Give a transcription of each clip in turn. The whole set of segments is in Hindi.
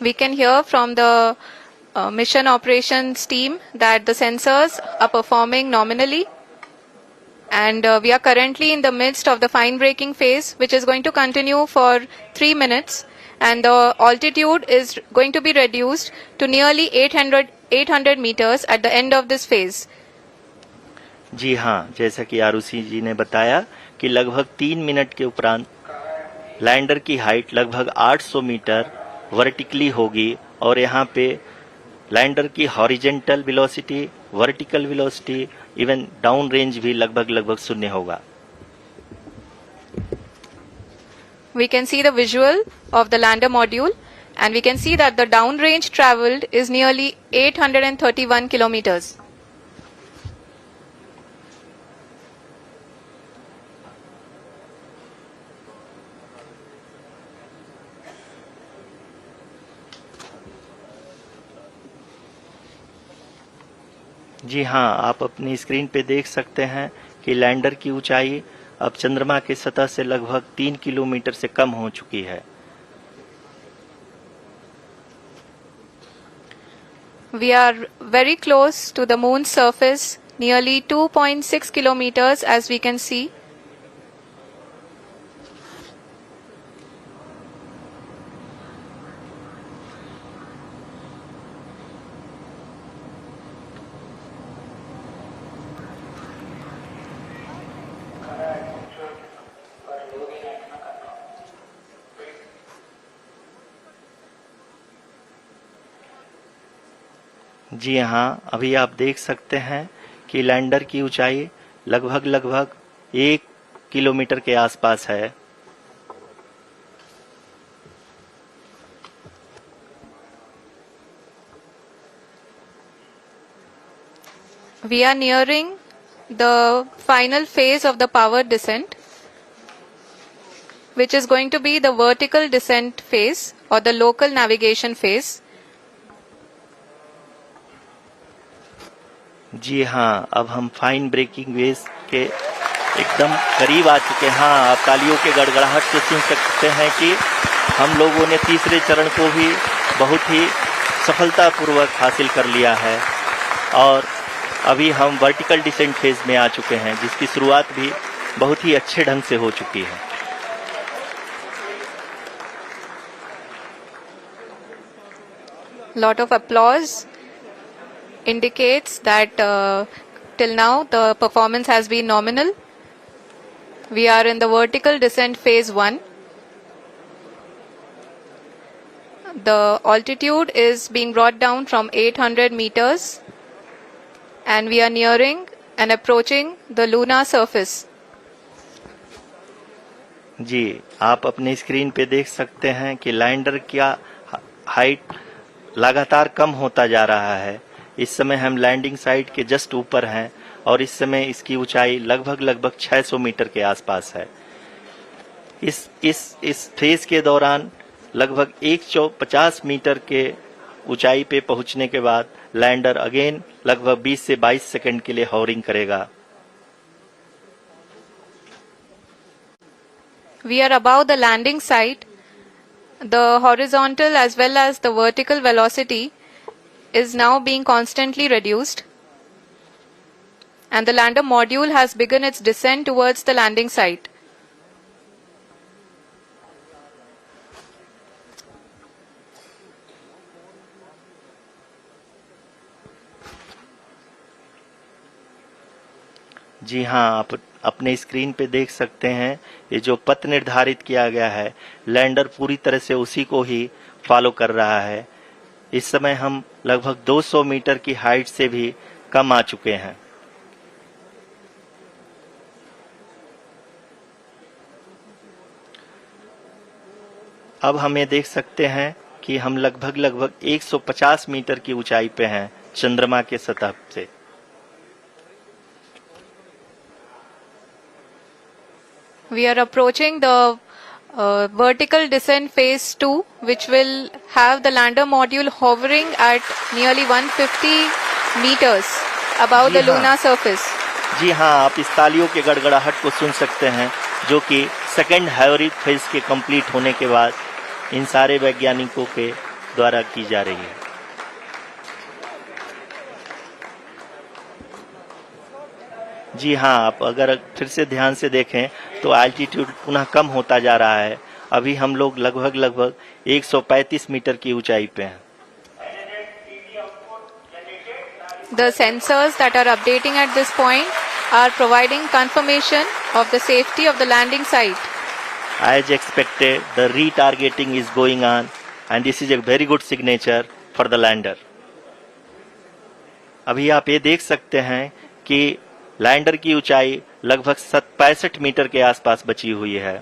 we can hear from the mission operations team that the sensors are performing nominally, and we are currently in the midst of the fine braking phase, which is going to continue for 3 minutes, and the altitude is going to be reduced to nearly 800 meters at the end of this phase. जी हाँ, जैसा कि आरुषि जी ने बताया कि लगभग 3 मिनट के उपरांत लैंडर की हाइट लगभग 800 मीटर वर्टिकली होगी और यहाँ पे लैंडर की horizontal velocity, vertical velocity, even down range भी लगभग शून्य होगा। We can see the visual of the lander module, and we can see that the down range traveled is nearly 831 kilometers. जी हाँ, आप अपनी स्क्रीन पे देख सकते हैं कि लैंडर की ऊंचाई अब चंद्रमा की सतह से लगभग 3 किलोमीटर से कम हो चुकी है। We are very close to the moon's surface, nearly 2.6 kilometers, as we can see. जी हाँ, अभी आप देख सकते हैं कि लैंडर की ऊंचाई लगभग 1 किलोमीटर के आसपास है। We are nearing the final phase of the power descent, which is going to be the vertical descent phase or the local navigation phase. जी हाँ, अब हम फाइन ब्रेकिंग वेव के एकदम करीब आ चुके हैं। हाँ, आप तालियों के गड़गड़ाहट से सुन सकते हैं कि हम लोगों ने तीसरे चरण को भी बहुत ही सफलतापूर्वक हासिल कर लिया है और अभी हम वर्टिकल डिसेंट फेज में आ चुके हैं, जिसकी शुरुआत भी बहुत ही अच्छे ढंग से हो चुकी है। Lot of applause indicates that till now the performance has been nominal. We are in the vertical descent phase 1. The altitude is being brought down from 800 meters, and we are nearing and approaching the lunar surface. जी, आप अपने स्क्रीन पे देख सकते हैं कि लैंडर का हाइट लगातार कम होता जा रहा है। इस समय हम लैंडिंग साइट के जस्ट ऊपर हैं और इस समय इसकी ऊंचाई लगभग 600 मीटर के आसपास है। इस फेज के दौरान लगभग 150 मीटर के ऊंचाई पे पहुंचने के बाद लैंडर अगेन लगभग 20 से 22 सेकंड के लिए हॉवरिंग करेगा। We are above the landing site. The horizontal as well as the vertical velocity is now being constantly reduced, and the lander module has begun its descent towards the landing site. जी हाँ, आप अपने स्क्रीन पे देख सकते हैं ये जो पथ निर्धारित किया गया है, लैंडर पूरी तरह से उसी को ही फॉलो कर रहा है। इस समय हम लगभग 200 मीटर की हाइट से भी कम आ चुके हैं। अब हम ये देख सकते हैं कि हम लगभग 150 मीटर की ऊंचाई पे हैं चंद्रमा के सतह से। We are approaching the vertical descent phase 2, which will have the lander module hovering at nearly 150 meters above the lunar surface. जी हाँ, आप इस तालियों के गड़गड़ाहट को सुन सकते हैं, जो कि सेकंड हाइब्रिड फेज के कंप्लीट होने के बाद इन सारे वैज्ञानिकों के द्वारा की जा रही है। जी हाँ, आप अगर फिर से ध्यान से देखें तो एल्टीट्यूड पुनः कम होता जा रहा है। अभी हम लोग लगभग 135 मीटर की ऊंचाई पे हैं। The sensors that are updating at this point are providing confirmation of the safety of the landing site. As expected, the retargeting is going on and this is a very good signature for the lander. अभी आप ये देख सकते हैं कि लैंडर की ऊंचाई लगभग 65 मीटर के आसपास बची हुई है।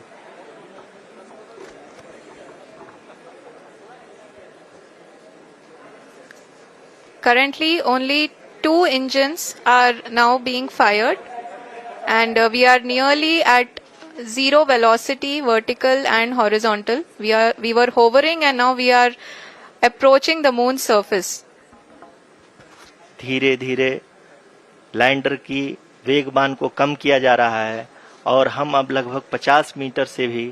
Currently, only 2 engines are now being fired, and we are nearly at zero velocity, vertical and horizontal. We were hovering, and now we are approaching the moon's surface. धीरे धीरे लैंडर की वेगमान को कम किया जा रहा है और हम अब लगभग 50 मीटर से भी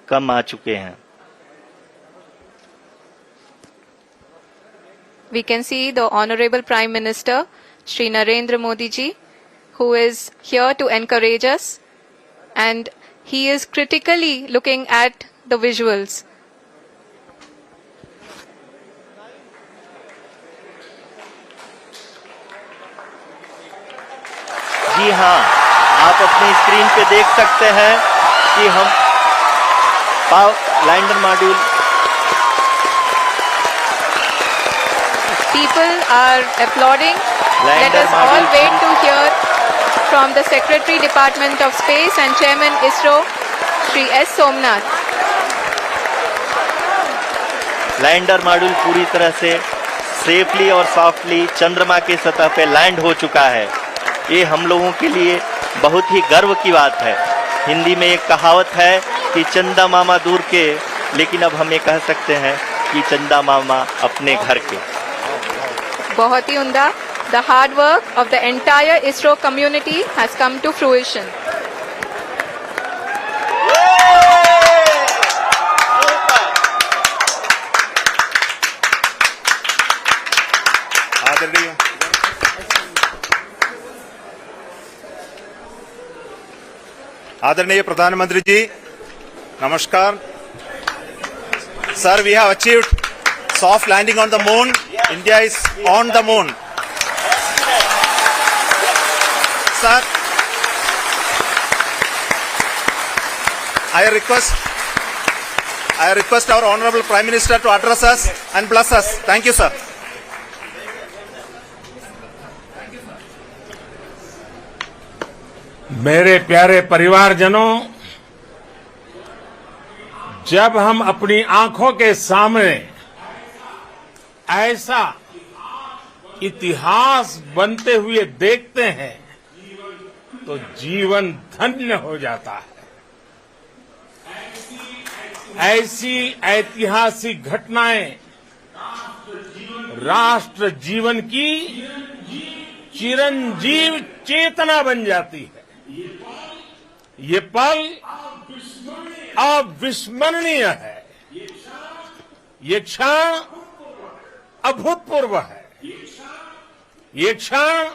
कम आ चुके हैं। We can see the Honorable Prime Minister, Shri Narendra Modi ji, who is here to encourage us, and he is critically looking at the visuals. जी हाँ, आप अपनी स्क्रीन पे देख सकते हैं कि हम lander module People are applauding. Let us all wait to hear from the Secretary Department of Space and Chairman ISRO, Shri S. Somnath. Lander module पूरी तरह से सेफली और सॉफ्टली चंद्रमा के सतह पे लैंड हो चुका है। ये हम लोगों के लिए बहुत ही गर्व की बात है। हिंदी में एक कहावत है कि चंदा मामा दूर के, लेकिन अब हम ये कह सकते हैं कि चंदा मामा अपने घर के। बहुत ही उम्दा. The hard work of the entire ISRO community has come to fruition. आदरणीय प्रधानमंत्री जी, नमस्कार. Sir, we have achieved soft landing on the moon. India is on the moon. Sir, I request our Honorable Prime Minister to address us and bless us. Thank you, sir. मेरे प्यारे परिवारजनों, जब हम अपनी आंखों के सामने ऐसा इतिहास बनते हुए देखते हैं तो जीवन धन्य हो जाता है। ऐसी ऐतिहासिक घटनाएं राष्ट्र जीवन की चिरंजीव चेतना बन जाती है। ये पल अविस्मरणीय है। ये क्षण अभूतपूर्व है। ये क्षण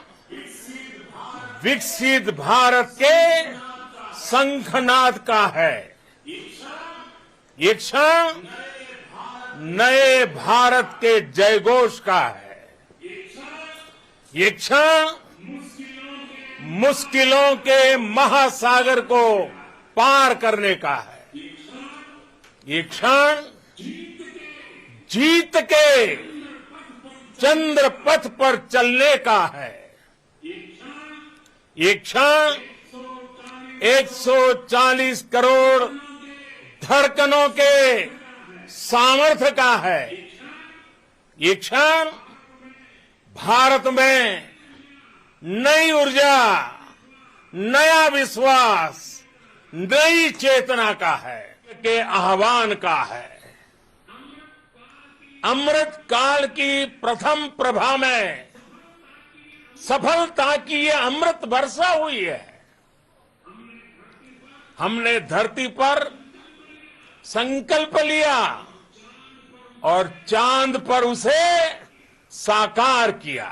विकसित भारत के शंखनाद का है। ये क्षण नए भारत के जयघोष का है। ये क्षण मुश्किलों के महासागर को पार करने का है। ये क्षण जीत के चंद्र पथ पर चलने का है। ये क्षण 140 करोड़ धड़कनों के सामर्थ्य का है। ये क्षण भारत में नई ऊर्जा, नया विश्वास, नई चेतना का है, के आह्वान का है। अमृत काल की प्रथम प्रभा में सफलता की ये अमृत वर्षा हुई है। हमने धरती पर संकल्प लिया और चांद पर उसे साकार किया।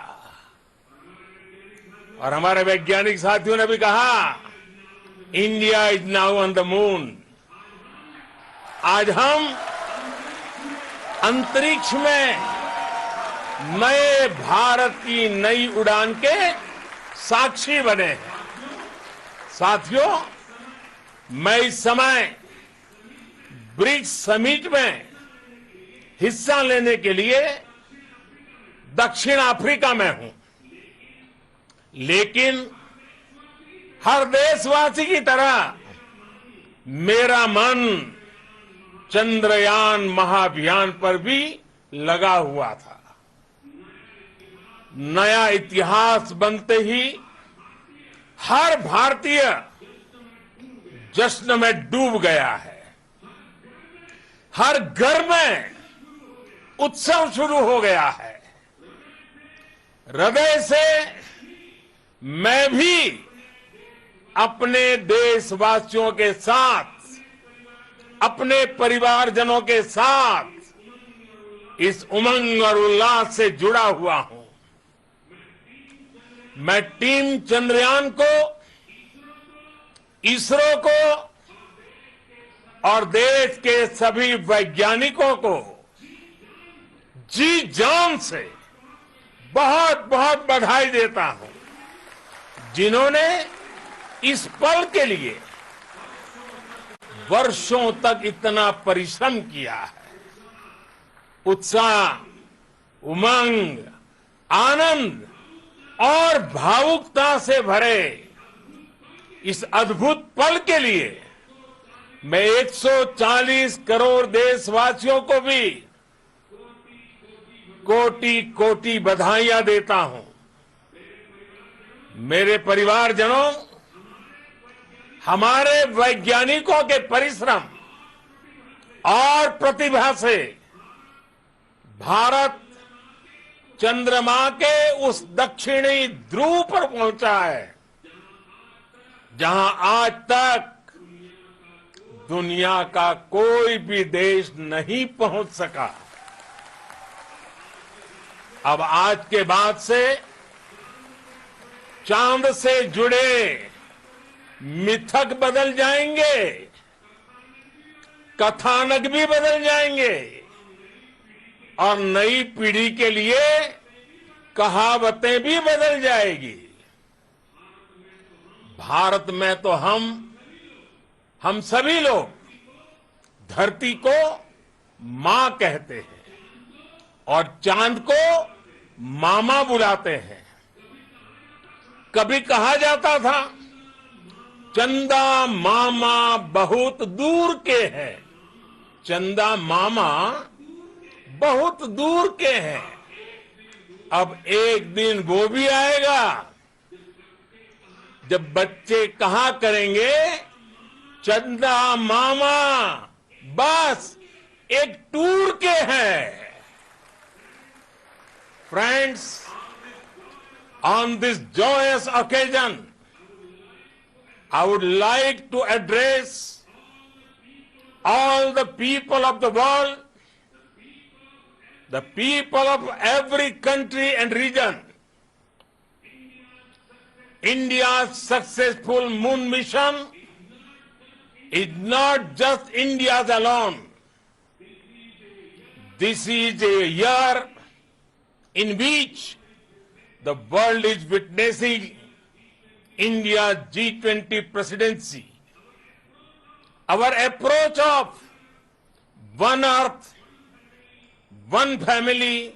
और हमारे वैज्ञानिक साथियों ने भी कहा, India is now on the moon. आज हम अंतरिक्ष में नए भारत की नई उड़ान के साक्षी बने हैं। साथियों, मैं इस समय ब्रिक्स समिट में हिस्सा लेने के लिए दक्षिण अफ्रीका में हूं, लेकिन हर देशवासी की तरह मेरा मन चंद्रयान महाअभियान पर भी लगा हुआ था। नया इतिहास बनते ही हर भारतीय जश्न में डूब गया है। हर घर में उत्सव शुरू हो गया है। हृदय से मैं भी अपने देशवासियों के साथ, अपने परिवारजनों के साथ इस उमंग और उल्लास से जुड़ा हुआ हूं। मैं टीम चंद्रयान को, इसरो को और देश के सभी वैज्ञानिकों को जी जान से बहुत बहुत बधाई देता हूं, जिन्होंने इस पल के लिए वर्षों तक इतना परिश्रम किया है। उत्साह, उमंग, आनंद और भावुकता से भरे इस अद्भुत पल के लिए मैं 140 करोड़ देशवासियों को भी कोटि कोटि बधाइयां देता हूं। मेरे परिवारजनों, हमारे वैज्ञानिकों के परिश्रम और प्रतिभा से भारत चंद्रमा के उस दक्षिणी ध्रुव पर पहुंचा है, जहां आज तक दुनिया का कोई भी देश नहीं पहुंच सका। अब आज के बाद से चांद से जुड़े मिथक बदल जाएंगे, कथानक भी बदल जाएंगे और नई पीढ़ी के लिए कहावतें भी बदल जाएगी। भारत में तो हम सभी लोग धरती को मां कहते हैं और चांद को मामा बुलाते हैं। कभी कहा जाता था, चंदा मामा बहुत दूर के हैं। चंदा मामा बहुत दूर के हैं। अब एक दिन वो भी आएगा जब बच्चे कहा करेंगे, चंदा मामा बस एक टूर के हैं। Friends, on this joyous occasion, I would like to address all the people of the world, the people of every country and region. India's successful moon mission is not just India's alone. This is a year in which the world is witnessing India's G20 presidency. Our approach of one earth, one family,